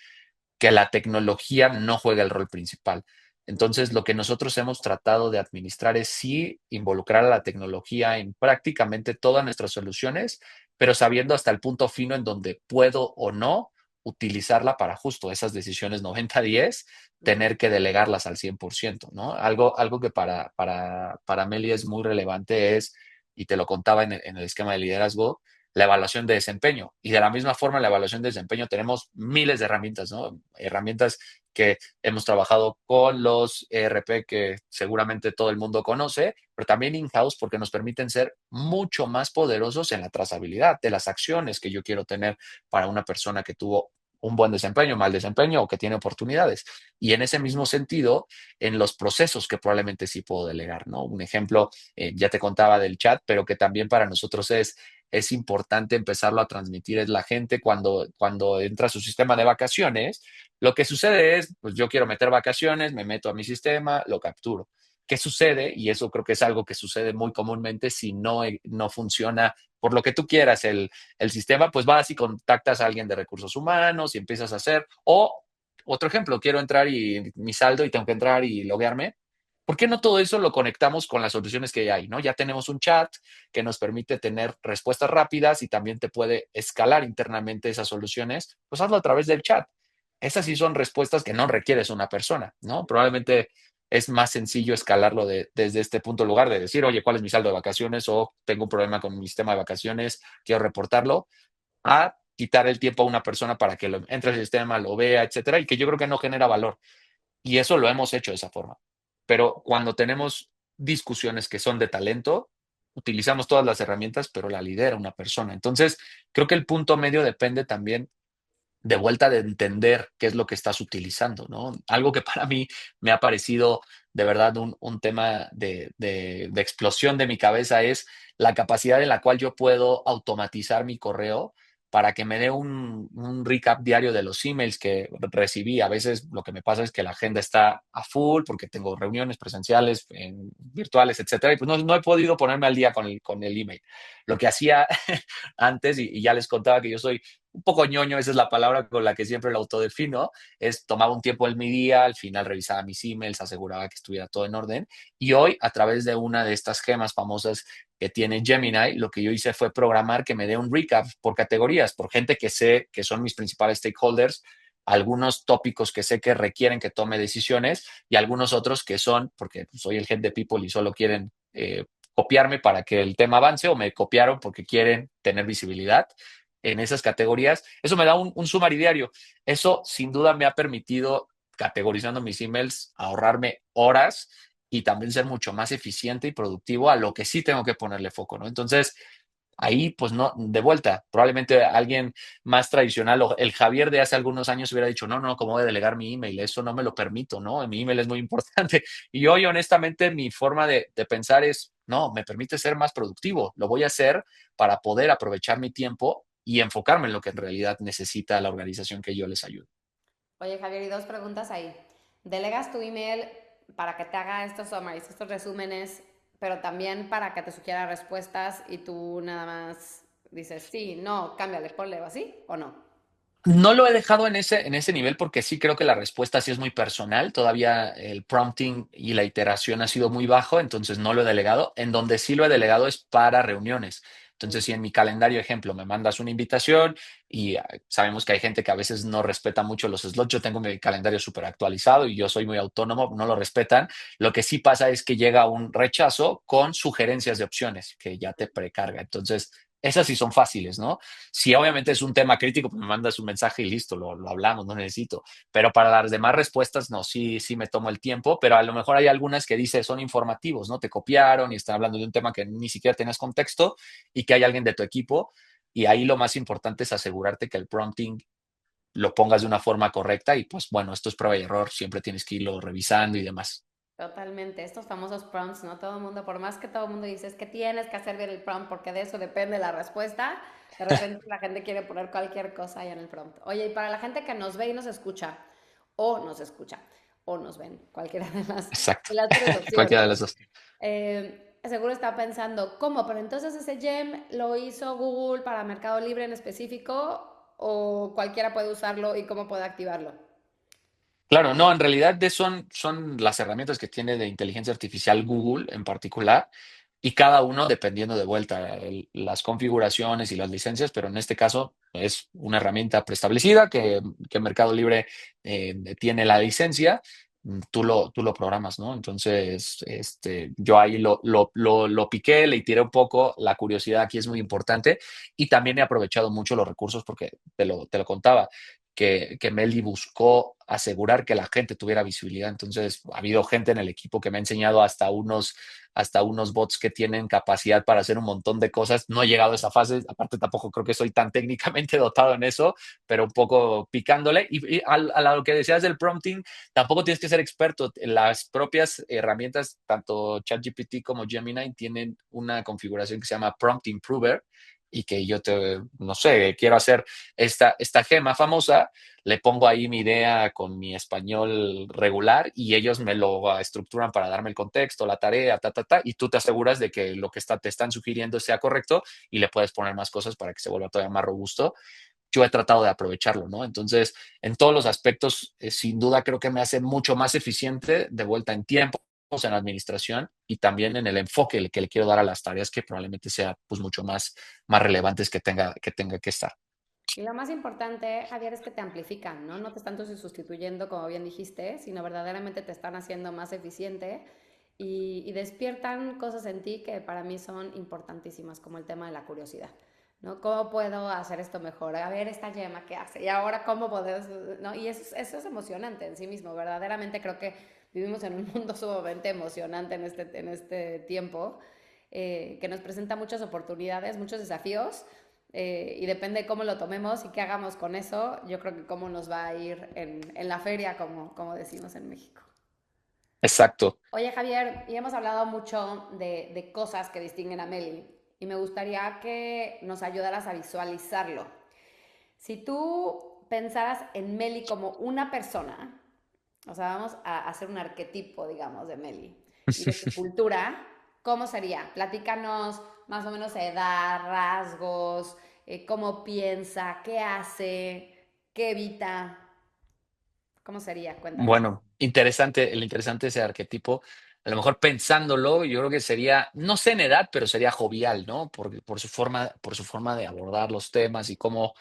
que la tecnología no juega el rol principal. Entonces, lo que nosotros hemos tratado de administrar es sí involucrar a la tecnología en prácticamente todas nuestras soluciones, pero sabiendo hasta el punto fino en donde puedo o no utilizarla para justo esas decisiones 90-10, tener que delegarlas al 100%, ¿no? Algo que para Meli es muy relevante es, y te lo contaba en el esquema de liderazgo, la evaluación de desempeño. Y de la misma forma, en la evaluación de desempeño tenemos miles de herramientas, ¿no? Herramientas que hemos trabajado con los ERP que seguramente todo el mundo conoce, pero también in-house porque nos permiten ser mucho más poderosos en la trazabilidad de las acciones que yo quiero tener para una persona que tuvo un buen desempeño, mal desempeño o que tiene oportunidades. Y en ese mismo sentido, en los procesos que probablemente sí puedo delegar, ¿no? Un ejemplo, ya te contaba del chat, pero que también para nosotros es importante empezarlo a transmitir es la gente cuando entra a su sistema de vacaciones. Lo que sucede es, pues yo quiero meter vacaciones, me meto a mi sistema, lo capturo. ¿Qué sucede? Y eso creo que es algo que sucede muy comúnmente si no funciona por lo que tú quieras el sistema, pues vas y contactas a alguien de recursos humanos y empiezas a hacer. O otro ejemplo, quiero entrar y mi saldo y tengo que entrar y loguearme. ¿Por qué no todo eso lo conectamos con las soluciones que hay, ¿no? Ya tenemos un chat que nos permite tener respuestas rápidas y también te puede escalar internamente esas soluciones, pues hazlo a través del chat. Esas sí son respuestas que no requieres una persona, ¿no? Probablemente es más sencillo escalarlo desde este punto en lugar de decir, oye, ¿cuál es mi saldo de vacaciones? O tengo un problema con mi sistema de vacaciones, quiero reportarlo, a quitar el tiempo a una persona para que entre al sistema, lo vea, etcétera, y que yo creo que no genera valor. Y eso lo hemos hecho de esa forma. Pero cuando tenemos discusiones que son de talento, utilizamos todas las herramientas, pero la lidera una persona. Entonces, creo que el punto medio depende también de vuelta de entender qué es lo que estás utilizando, ¿no? Algo que para mí me ha parecido de verdad un tema de explosión de mi cabeza es la capacidad en la cual yo puedo automatizar mi correo para que me dé un recap diario de los emails que recibí. A veces lo que me pasa es que la agenda está a full porque tengo reuniones presenciales, virtuales, etcétera, y pues no he podido ponerme al día con el email. Lo que hacía antes, y ya les contaba que yo soy un poco ñoño, esa es la palabra con la que siempre lo autodefino, es tomaba un tiempo en mi día, al final revisaba mis emails, aseguraba que estuviera todo en orden. Y hoy, a través de una de estas gemas famosas que tiene Gemini, lo que yo hice fue programar que me dé un recap por categorías, por gente que sé que son mis principales stakeholders, algunos tópicos que sé que requieren que tome decisiones y algunos otros que son, porque soy el head de people y solo quieren copiarme para que el tema avance o me copiaron porque quieren tener visibilidad en esas categorías. Eso me da un sumario diario. Eso sin duda me ha permitido, categorizando mis emails, ahorrarme horas y también ser mucho más eficiente y productivo a lo que sí tengo que ponerle foco, ¿no? Entonces, ahí, pues no, de vuelta, probablemente alguien más tradicional o el Javier de hace algunos años hubiera dicho, no, no, ¿cómo voy a delegar mi email? Eso no me lo permito, ¿no? Mi email es muy importante. Y hoy, honestamente, mi forma de pensar es, no, me permite ser más productivo. Lo voy a hacer para poder aprovechar mi tiempo y enfocarme en lo que en realidad necesita la organización que yo les ayude. Oye, Javier, y dos preguntas ahí. ¿Delegas tu email para que te haga estos summaries, estos resúmenes, pero también para que te sugiera respuestas y tú nada más dices, sí, no, cámbiale, ponle o así, o no? No lo he dejado en ese nivel porque sí creo que la respuesta sí es muy personal. Todavía el prompting y la iteración ha sido muy bajo, entonces no lo he delegado. En donde sí lo he delegado es para reuniones. Entonces, si en mi calendario, ejemplo, me mandas una invitación y sabemos que hay gente que a veces no respeta mucho los slots, yo tengo mi calendario súper actualizado y yo soy muy autónomo, no lo respetan. Lo que sí pasa es que llega un rechazo con sugerencias de opciones que ya te precarga. Entonces, esas sí son fáciles, ¿no? Si obviamente es un tema crítico, pues me mandas un mensaje y listo, lo hablamos, no necesito. Pero para las demás respuestas, no, sí me tomo el tiempo, pero a lo mejor hay algunas que dice son informativos, ¿no? Te copiaron y están hablando de un tema que ni siquiera tenías contexto y que hay alguien de tu equipo. Y ahí lo más importante es asegurarte que el prompting lo pongas de una forma correcta y pues bueno, esto es prueba y error, siempre tienes que irlo revisando y demás. Totalmente, estos famosos prompts, ¿no? Todo el mundo, por más que todo el mundo dice, es que tienes que hacer bien el prompt porque de eso depende la respuesta, de repente la gente quiere poner cualquier cosa ahí en el prompt. Oye, y para la gente que nos ve y nos escucha, o nos ven, cualquiera Exacto. de las tres Cualquiera opciones, de las dos. seguro está pensando, ¿cómo? Pero entonces ese gem lo hizo Google para Mercado Libre en específico o cualquiera puede usarlo y cómo puede activarlo. Claro, no, en realidad son las herramientas que tiene de inteligencia artificial Google en particular. y cada uno dependiendo de vuelta las configuraciones y las licencias, pero en este caso es una herramienta preestablecida que Mercado Libre tiene la licencia, tú lo programas, ¿no? Entonces, yo ahí lo piqué, le tiré un poco, la curiosidad aquí es muy importante y también he aprovechado mucho los recursos porque te lo contaba. Que Meli buscó asegurar que la gente tuviera visibilidad. Entonces, ha habido gente en el equipo que me ha enseñado hasta unos bots que tienen capacidad para hacer un montón de cosas. No he llegado a esa fase, aparte tampoco creo que soy tan técnicamente dotado en eso, pero un poco picándole. Y a lo que decías del prompting, tampoco tienes que ser experto. Las propias herramientas, tanto ChatGPT como Gemini, tienen una configuración que se llama Prompt Improver y que yo no sé, quiero hacer esta gema famosa, le pongo ahí mi idea con mi español regular y ellos me lo estructuran para darme el contexto, la tarea, y tú te aseguras de que lo que te están sugiriendo sea correcto y le puedes poner más cosas para que se vuelva todavía más robusto. Yo he tratado de aprovecharlo, ¿no? Entonces, en todos los aspectos, sin duda creo que me hace mucho más eficiente de vuelta en tiempo en la administración y también en el enfoque que le quiero dar a las tareas que probablemente sea pues mucho más relevantes que tenga que estar. Y lo más importante, Javier, es que te amplifican, ¿no? No te están sustituyendo, como bien dijiste, sino verdaderamente te están haciendo más eficiente y despiertan cosas en ti que para mí son importantísimas, como el tema de la curiosidad, ¿no? ¿Cómo puedo hacer esto mejor? A ver esta yema, ¿qué hace? Y ahora, ¿cómo podemos? ¿No? Y eso es emocionante en sí mismo. Verdaderamente creo que vivimos en un mundo sumamente emocionante en este tiempo, que nos presenta muchas oportunidades, muchos desafíos, y depende de cómo lo tomemos y qué hagamos con eso, yo creo que cómo nos va a ir en la feria, como decimos en México. Exacto. Oye, Javier, y hemos hablado mucho de cosas que distinguen a Meli, y me gustaría que nos ayudaras a visualizarlo. Si tú pensaras en Meli como una persona, o sea, vamos a hacer un arquetipo, digamos, de Meli y de su cultura, ¿cómo sería? Platícanos más o menos edad, rasgos, cómo piensa, qué hace, qué evita, ¿cómo sería? Cuéntanos. Bueno, interesante ese arquetipo. A lo mejor pensándolo, yo creo que sería, no sé en edad, pero sería jovial, ¿no? Por su forma de abordar los temas y cómo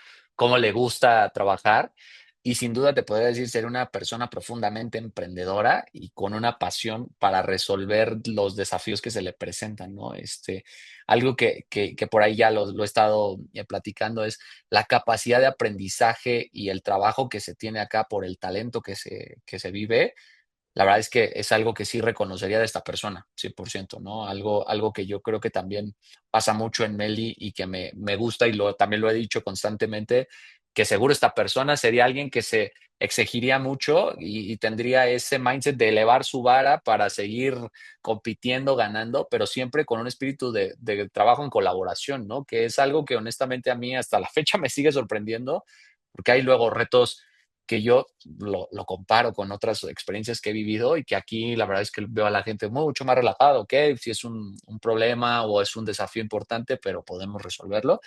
le gusta trabajar. Y sin duda te podría decir, ser una persona profundamente emprendedora y con una pasión para resolver los desafíos que se le presentan, ¿no? Algo que por ahí ya lo he estado platicando es la capacidad de aprendizaje y el trabajo que se tiene acá por el talento que se vive. La verdad es que es algo que sí reconocería de esta persona, 100%, ¿no? Algo que yo creo que también pasa mucho en Meli y que me gusta y también lo he dicho constantemente, que seguro esta persona sería alguien que se exigiría mucho y tendría ese mindset de elevar su vara para seguir compitiendo, ganando, pero siempre con un espíritu de trabajo en colaboración, ¿no? Que es algo que honestamente a mí hasta la fecha me sigue sorprendiendo, porque hay luego retos que yo lo comparo con otras experiencias que he vivido y que aquí la verdad es que veo a la gente mucho más relajado, ok, si es un problema o es un desafío importante, pero podemos resolverlo.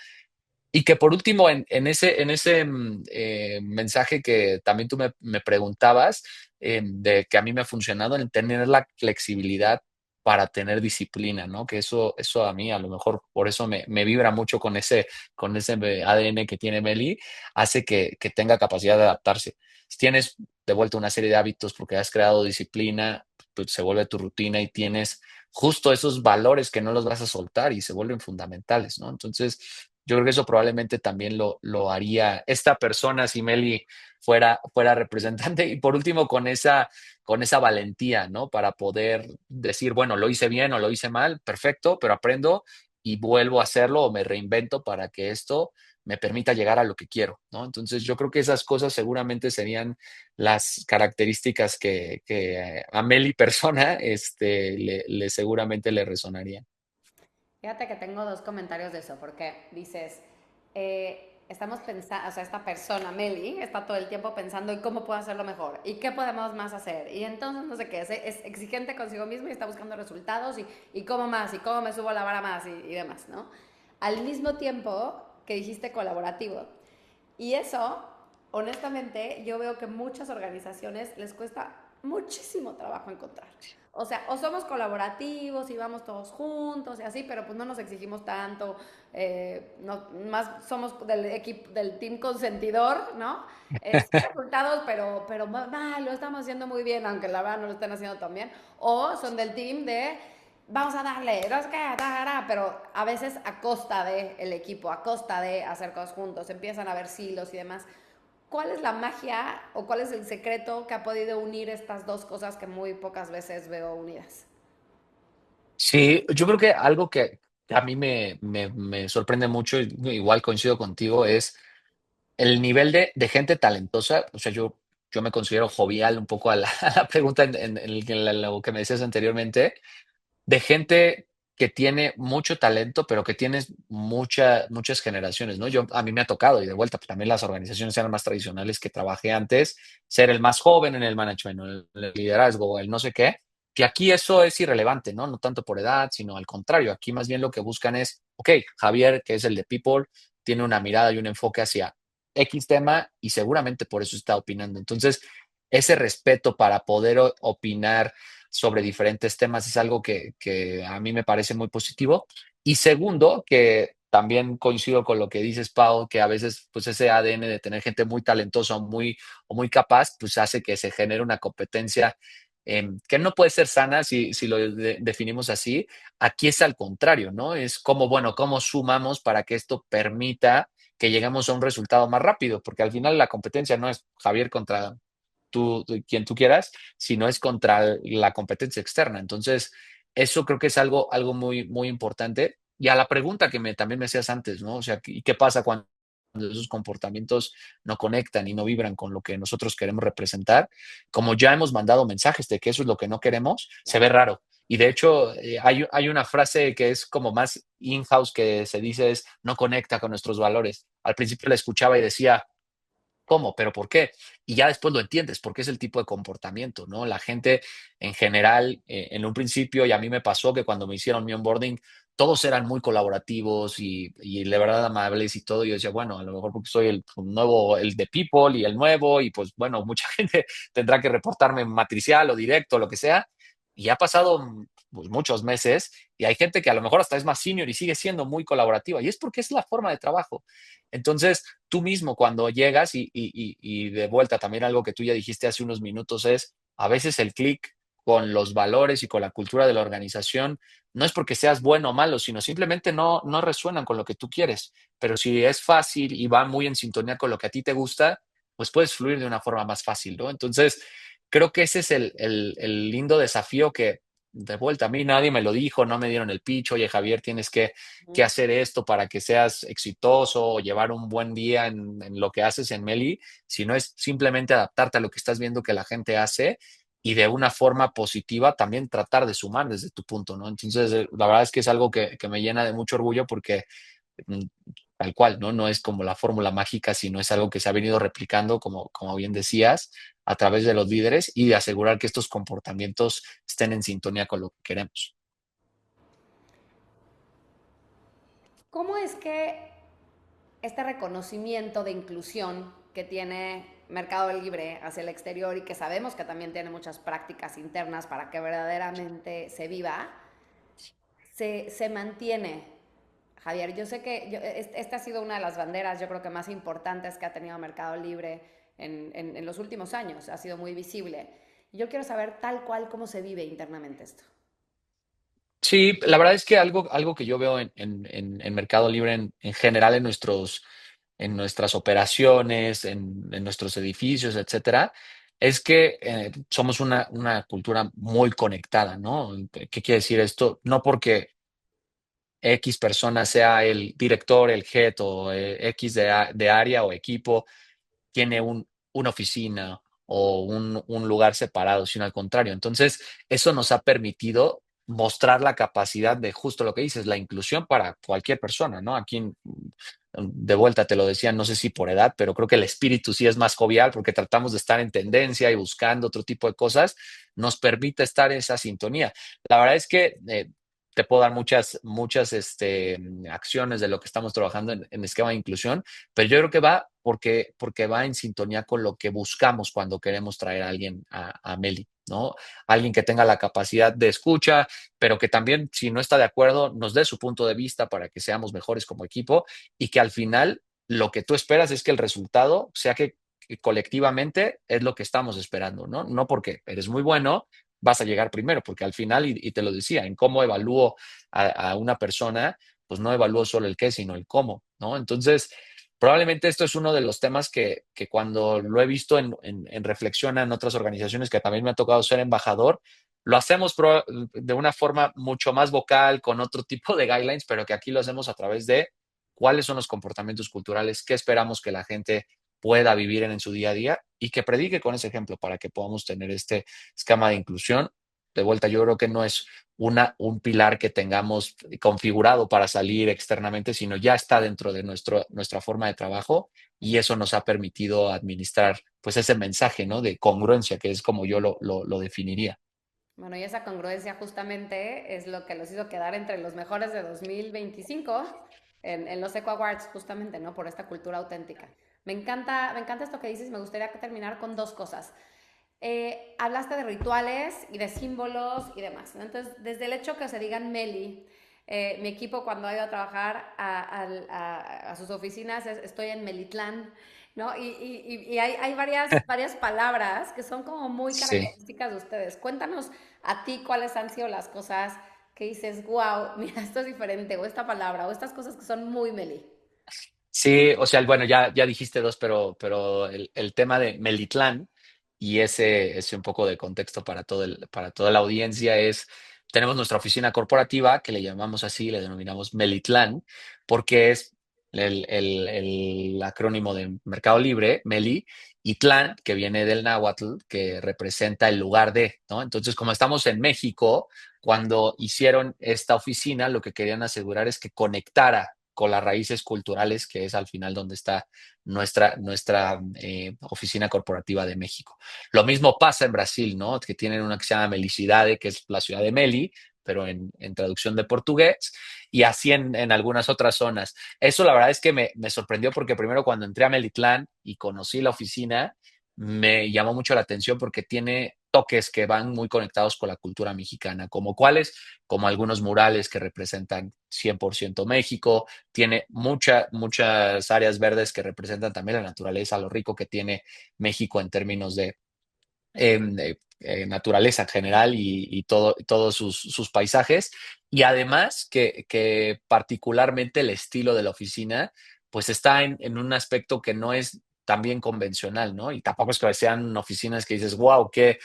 Y que por último, en ese mensaje que también tú me preguntabas, de que a mí me ha funcionado en tener la flexibilidad para tener disciplina, ¿no? Que eso a mí, a lo mejor por eso me vibra mucho con ese ADN que tiene Meli, hace que tenga capacidad de adaptarse. Si tienes de vuelta una serie de hábitos porque has creado disciplina, pues se vuelve tu rutina y tienes justo esos valores que no los vas a soltar y se vuelven fundamentales, ¿no? Entonces, yo creo que eso probablemente también lo haría esta persona si Meli fuera representante. Y por último, con esa valentía, ¿no? Para poder decir, bueno, lo hice bien o lo hice mal, perfecto, pero aprendo y vuelvo a hacerlo o me reinvento para que esto me permita llegar a lo que quiero, ¿no? Entonces, yo creo que esas cosas seguramente serían las características que a Meli persona, seguramente le resonarían. Fíjate que tengo dos comentarios de eso, porque dices, estamos pensando, o sea, esta persona, Meli, está todo el tiempo pensando en cómo puedo hacerlo mejor y qué podemos más hacer. Y entonces, no sé qué, es exigente consigo mismo y está buscando resultados y cómo más y cómo me subo a la vara más y demás, ¿no? Al mismo tiempo que dijiste colaborativo. Y eso, honestamente, yo veo que muchas organizaciones les cuesta muchísimo trabajo encontrar. O sea, o somos colaborativos y vamos todos juntos y así, pero pues no nos exigimos tanto, más somos del equipo, del team consentidor, ¿no? Resultados, pero lo estamos haciendo muy bien, aunque la verdad no lo estén haciendo tan bien. O son del team de vamos a darle, no sé qué, pero a veces a costa de el equipo, a costa de hacer cosas juntos, empiezan a haber silos y demás. ¿Cuál es la magia o cuál es el secreto que ha podido unir estas dos cosas que muy pocas veces veo unidas? Sí, yo creo que algo que a mí me sorprende mucho, y igual coincido contigo, es el nivel de gente talentosa. O sea, yo me considero jovial un poco a la, a la pregunta en lo que me decías anteriormente, de gente que tiene mucho talento, pero que tienes muchas generaciones, ¿no? A mí me ha tocado, y de vuelta, pues también las organizaciones eran más tradicionales que trabajé antes, ser el más joven en el management, o el liderazgo, o el no sé qué, que aquí eso es irrelevante, ¿no? No tanto por edad, sino al contrario, aquí más bien lo que buscan es, ok, Javier, que es el de People, tiene una mirada y un enfoque hacia X tema y seguramente por eso está opinando. Entonces, ese respeto para poder opinar sobre diferentes temas es algo que a mí me parece muy positivo. Y segundo, que también coincido con lo que dices, Pau, que a veces pues ese ADN de tener gente muy talentosa o muy capaz, pues hace que se genere una competencia que no puede ser sana si lo definimos así. Aquí es al contrario, ¿no? Es como, bueno, cómo sumamos para que esto permita que lleguemos a un resultado más rápido, porque al final la competencia no es Javier contra quien tú quieras, sino es contra la competencia externa. Entonces, eso creo que es algo muy importante. Y a la pregunta que también me hacías antes, ¿no? O sea, ¿y qué pasa cuando esos comportamientos no conectan y no vibran con lo que nosotros queremos representar? Como ya hemos mandado mensajes de que eso es lo que no queremos, se ve raro. Y de hecho, hay una frase que es como más in-house que se dice es no conecta con nuestros valores. Al principio la escuchaba y decía, ¿cómo? ¿Pero por qué? Y ya después lo entiendes, porque es el tipo de comportamiento, ¿no? La gente en general, en un principio, y a mí me pasó que cuando me hicieron mi onboarding, todos eran muy colaborativos y de verdad amables y todo. Y yo decía, bueno, a lo mejor porque soy el nuevo, el de People y el nuevo, y pues bueno, mucha gente tendrá que reportarme matricial o directo, lo que sea. Y ha pasado pues, muchos meses y hay gente que a lo mejor hasta es más senior y sigue siendo muy colaborativa. Y es porque es la forma de trabajo. Entonces, tú mismo cuando llegas y de vuelta también algo que tú ya dijiste hace unos minutos es a veces el clic con los valores y con la cultura de la organización no es porque seas bueno o malo, sino simplemente no resuenan con lo que tú quieres. Pero si es fácil y va muy en sintonía con lo que a ti te gusta, pues puedes fluir de una forma más fácil, ¿no? Entonces, creo que ese es el lindo desafío que de vuelta a mí nadie me lo dijo, no me dieron el pitch, oye Javier, tienes que hacer esto para que seas exitoso o llevar un buen día en lo que haces en Meli, sino es simplemente adaptarte a lo que estás viendo que la gente hace y de una forma positiva también tratar de sumar desde tu punto, ¿no? Entonces, la verdad es que es algo que me llena de mucho orgullo porque mm, tal cual, ¿no? No es como la fórmula mágica, sino es algo que se ha venido replicando, como bien decías, a través de los líderes y de asegurar que estos comportamientos estén en sintonía con lo que queremos. ¿Cómo es que este reconocimiento de inclusión que tiene Mercado Libre hacia el exterior y que sabemos que también tiene muchas prácticas internas para que verdaderamente se viva, se mantiene? Javier, yo sé que esta ha sido una de las banderas, yo creo que más importantes que ha tenido Mercado Libre en los últimos años, ha sido muy visible. Yo quiero saber tal cual cómo se vive internamente esto. Sí, la verdad es que algo que yo veo en Mercado Libre en general en nuestras operaciones, en nuestros edificios, etcétera, es que somos una cultura muy conectada, ¿no? ¿Qué quiere decir esto? No porque X persona sea el director, el head o X de área o equipo, tiene una oficina o un lugar separado, sino al contrario. Entonces, eso nos ha permitido mostrar la capacidad de justo lo que dices, la inclusión para cualquier persona, ¿no? Aquí, de vuelta te lo decía, no sé si por edad, pero creo que el espíritu sí es más jovial porque tratamos de estar en tendencia y buscando otro tipo de cosas, nos permite estar en esa sintonía. La verdad es que te puedo dar muchas acciones de lo que estamos trabajando en esquema de inclusión, pero yo creo que va porque va en sintonía con lo que buscamos cuando queremos traer a alguien a Meli, ¿no? Alguien que tenga la capacidad de escucha, pero que también, si no está de acuerdo, nos dé su punto de vista para que seamos mejores como equipo y que al final lo que tú esperas es que el resultado sea que colectivamente es lo que estamos esperando, ¿no? No porque eres muy bueno, vas a llegar primero, porque al final, y te lo decía, en cómo evalúo a una persona, pues no evalúo solo el qué, sino el cómo, ¿no? Entonces, probablemente esto es uno de los temas que cuando lo he visto en reflexión en otras organizaciones que también me ha tocado ser embajador, lo hacemos de una forma mucho más vocal, con otro tipo de guidelines, pero que aquí lo hacemos a través de cuáles son los comportamientos culturales, qué esperamos que la gente pueda vivir en su día a día y que predique con ese ejemplo para que podamos tener este esquema de inclusión. De vuelta, yo creo que no es un pilar que tengamos configurado para salir externamente, sino ya está dentro de nuestra forma de trabajo y eso nos ha permitido administrar pues ese mensaje, ¿no? De congruencia, que es como yo lo definiría. Bueno, y esa congruencia justamente es lo que los hizo quedar entre los mejores de 2025 en los Eco Awards, justamente, ¿no? Por esta cultura auténtica. Me encanta esto que dices. Me gustaría terminar con dos cosas. Hablaste de rituales y de símbolos y demás, ¿no? Entonces, desde el hecho que se digan Meli, mi equipo cuando ha ido a trabajar a sus oficinas estoy en Melitlán, ¿no? Y hay varias palabras que son como muy Sí. características de ustedes. Cuéntanos a ti cuáles han sido las cosas que dices, wow, mira, esto es diferente, o esta palabra, o estas cosas que son muy Meli. Sí, o sea, bueno, ya dijiste dos, pero el tema de Melitlán y ese un poco de contexto para toda la audiencia es, tenemos nuestra oficina corporativa que le llamamos así, le denominamos Melitlán, porque es el acrónimo de Mercado Libre, Meli, y Tlán, que viene del náhuatl, que representa el lugar de, ¿no? Entonces, como estamos en México, cuando hicieron esta oficina, lo que querían asegurar es que conectara con las raíces culturales, que es al final donde está nuestra oficina corporativa de México. Lo mismo pasa en Brasil, ¿no? Que tienen una que se llama Melicidade, que es la ciudad de Meli, pero en traducción de portugués, y así en algunas otras zonas. Eso la verdad es que me sorprendió porque primero cuando entré a Melitlán y conocí la oficina, me llamó mucho la atención porque tiene toques que van muy conectados con la cultura mexicana, como cuáles, como algunos murales que representan 100% México, tiene muchas áreas verdes que representan también la naturaleza, lo rico que tiene México en términos de naturaleza en general y todos sus paisajes. Y además que particularmente el estilo de la oficina, pues está en un aspecto que no es tan bien convencional, ¿no? Y tampoco es que sean oficinas que dices, wow, qué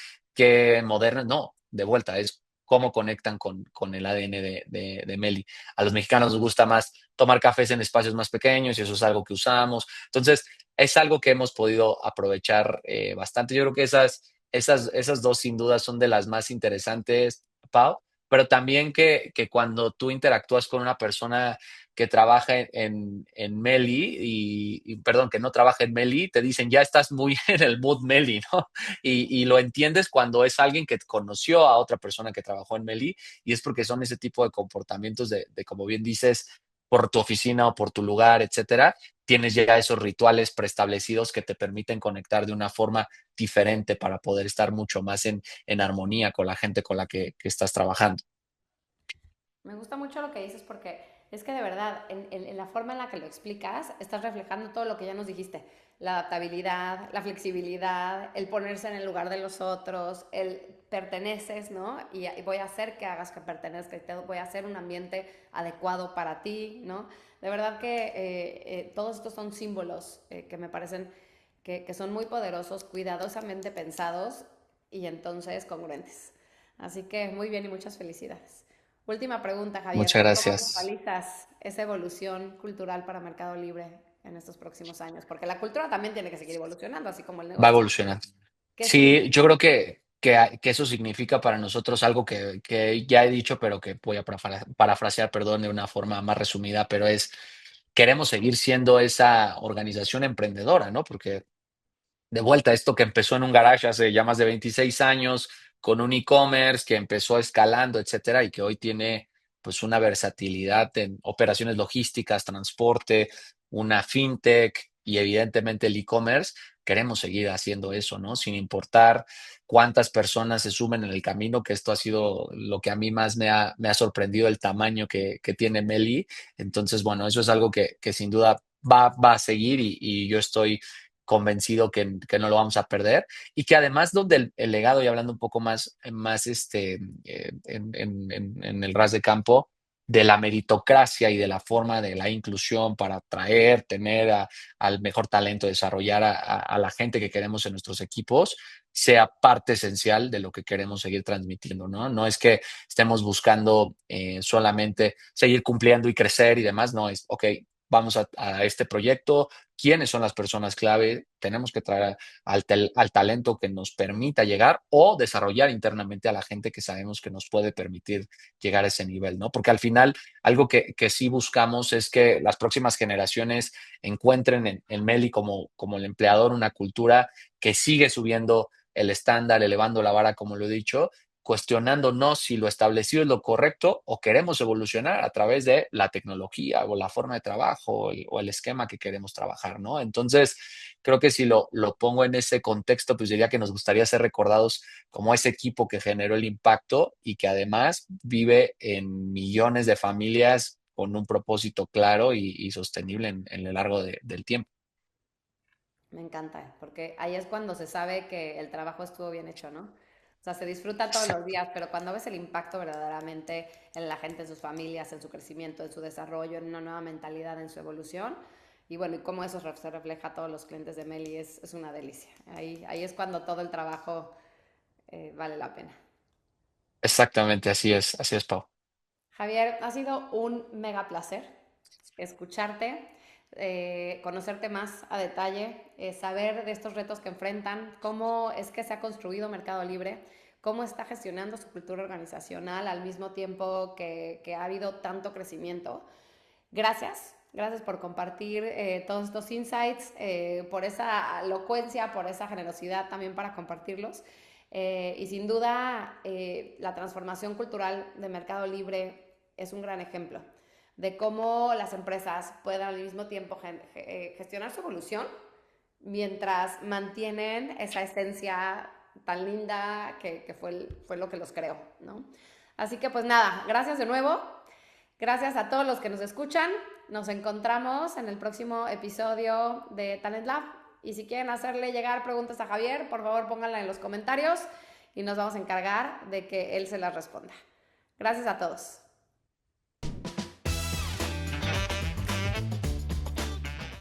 modernas. No, de vuelta, es cómo conectan con el ADN de Meli. A los mexicanos nos gusta más tomar cafés en espacios más pequeños y eso es algo que usamos. Entonces, es algo que hemos podido aprovechar bastante. Yo creo que esas dos sin duda son de las más interesantes, Pau, pero también que cuando tú interactúas con una persona que trabaja en Meli perdón, que no trabaja en Meli, te dicen ya estás muy en el mood Meli, ¿no? Y lo entiendes cuando es alguien que conoció a otra persona que trabajó en Meli y es porque son ese tipo de comportamientos como bien dices, por tu oficina o por tu lugar, etcétera, tienes ya esos rituales preestablecidos que te permiten conectar de una forma diferente para poder estar mucho más en armonía con la gente con la que estás trabajando. Me gusta mucho lo que dices porque es que de verdad, en la forma en la que lo explicas, estás reflejando todo lo que ya nos dijiste. La adaptabilidad, la flexibilidad, el ponerse en el lugar de los otros, el perteneces, ¿no? Y voy a hacer que hagas que pertenezca, y te voy a hacer un ambiente adecuado para ti, ¿no? De verdad que todos estos son símbolos que me parecen que son muy poderosos, cuidadosamente pensados y entonces congruentes. Así que muy bien y muchas felicidades. Última pregunta, Javier. Muchas ¿Cómo gracias. visualizas esa evolución cultural para Mercado Libre en estos próximos años? Porque la cultura también tiene que seguir evolucionando, así como el Va negocio. evolucionando. ¿Qué Sí, significa? yo creo que eso significa para nosotros algo que ya he dicho, pero que voy a parafrasear, perdón, de una forma más resumida, pero queremos seguir siendo esa organización emprendedora, ¿no? Porque de vuelta, esto que empezó en un garage hace ya más de 26 años, con un e-commerce que empezó escalando, etcétera, y que hoy tiene pues una versatilidad en operaciones logísticas, transporte, una fintech y evidentemente el e-commerce, queremos seguir haciendo eso, ¿no? Sin importar cuántas personas se sumen en el camino, que esto ha sido lo que a mí más me ha sorprendido, el tamaño que tiene Meli. Entonces, bueno, eso es algo que sin duda va a seguir y yo estoy convencido que no lo vamos a perder y que además donde el legado, y hablando un poco más en el ras de campo, de la meritocracia y de la forma de la inclusión para atraer, tener al mejor talento, desarrollar a la gente que queremos en nuestros equipos, sea parte esencial de lo que queremos seguir transmitiendo, ¿no? No es que estemos buscando solamente seguir cumpliendo y crecer y demás, no es, ok, vamos a este proyecto, quiénes son las personas clave, tenemos que traer al talento que nos permita llegar o desarrollar internamente a la gente que sabemos que nos puede permitir llegar a ese nivel, ¿no? Porque al final, algo que sí buscamos es que las próximas generaciones encuentren en Meli como el empleador una cultura que sigue subiendo el estándar, elevando la vara, como lo he dicho, cuestionándonos si lo establecido es lo correcto o queremos evolucionar a través de la tecnología o la forma de trabajo o el esquema que queremos trabajar, ¿no? Entonces, creo que si lo pongo en ese contexto, pues diría que nos gustaría ser recordados como ese equipo que generó el impacto y que además vive en millones de familias con un propósito claro y sostenible en lo largo del tiempo. Me encanta, porque ahí es cuando se sabe que el trabajo estuvo bien hecho, ¿no? O sea, se disfruta todos los Exacto. días, pero cuando ves el impacto verdaderamente en la gente, en sus familias, en su crecimiento, en su desarrollo, en una nueva mentalidad, en su evolución, y bueno, y cómo eso se refleja a todos los clientes de Meli, es una delicia. Ahí es cuando todo el trabajo vale la pena. Exactamente, así es, Pau. Javier, ha sido un mega placer escucharte, conocerte más a detalle, saber de estos retos que enfrentan, cómo es que se ha construido Mercado Libre, cómo está gestionando su cultura organizacional al mismo tiempo que ha habido tanto crecimiento. Gracias, gracias por compartir todos estos insights, por esa elocuencia, por esa generosidad también para compartirlos. Y sin duda, la transformación cultural de Mercado Libre es un gran ejemplo de cómo las empresas pueden al mismo tiempo gestionar su evolución mientras mantienen esa esencia tan linda que fue lo que los creó, ¿no? Así que pues nada, gracias de nuevo. Gracias a todos los que nos escuchan. Nos encontramos en el próximo episodio de Talent Lab. Y si quieren hacerle llegar preguntas a Javier, por favor pónganla en los comentarios y nos vamos a encargar de que él se las responda. Gracias a todos.